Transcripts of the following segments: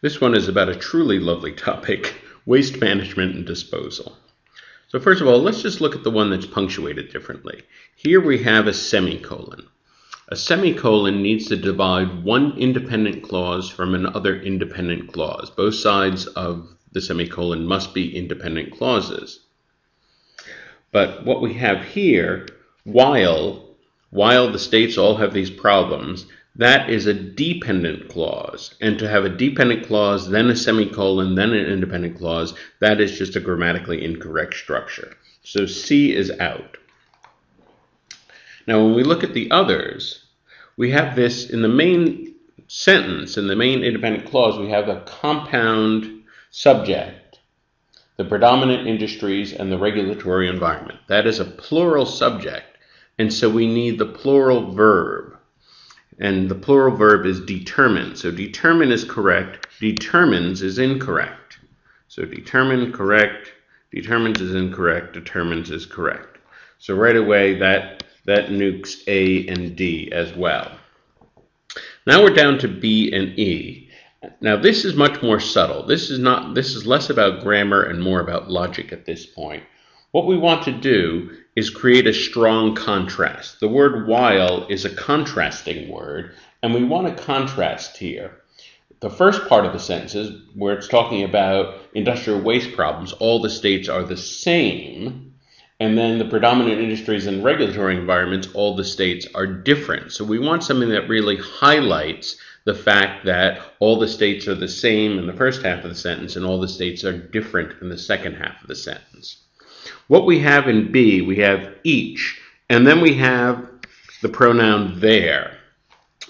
This one is about a truly lovely topic, waste management and disposal. So first of all, let's just look at the one that's punctuated differently. Here we have a semicolon. A semicolon needs to divide one independent clause from another independent clause. Both sides of the semicolon must be independent clauses. But what we have here, while the states all have these problems, that is a dependent clause. And to have a dependent clause, then a semicolon, then an independent clause, that is just a grammatically incorrect structure. So C is out. Now when we look at the others, we have this in the main sentence, in the main independent clause, we have a compound subject, the predominant industries and the regulatory environment. That is a plural subject, and so we need the plural verb. And the plural verb is determine. So determine is correct, determines is incorrect. So determine correct, determines is incorrect, determines is correct. So right away that nukes A and D as well. Now we're down to B and E. Now this is much more subtle. This is less about grammar and more about logic at this point. What we want to do is create a strong contrast. The word while is a contrasting word, and we want a contrast here. The first part of the sentence is where it's talking about industrial waste problems. All the states are the same, and then the predominant industries and regulatory environments, all the states are different. So we want something that really highlights the fact that all the states are the same in the first half of the sentence and all the states are different in the second half of the sentence. What we have in B, we have each, and then we have the pronoun their.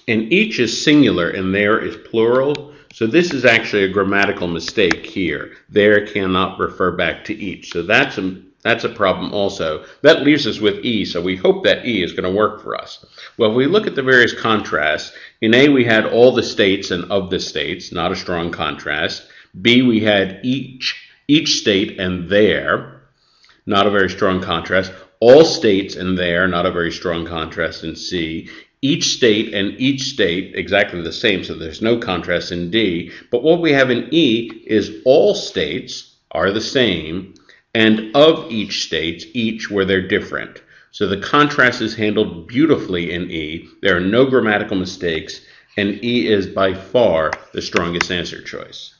And each is singular and there is plural, so this is actually a grammatical mistake here. There cannot refer back to each, so that's a problem also. That leaves us with E, so we hope that E is going to work for us. Well, if we look at the various contrasts, in A we had all the states and of the states, not a strong contrast. B we had each state and their, not a very strong contrast. All states and there, not a very strong contrast in C. Each state and each state, exactly the same, so there's no contrast in D. But what we have in E is all states are the same, and of each state, each where they're different. So the contrast is handled beautifully in E. There are no grammatical mistakes, and E is by far the strongest answer choice.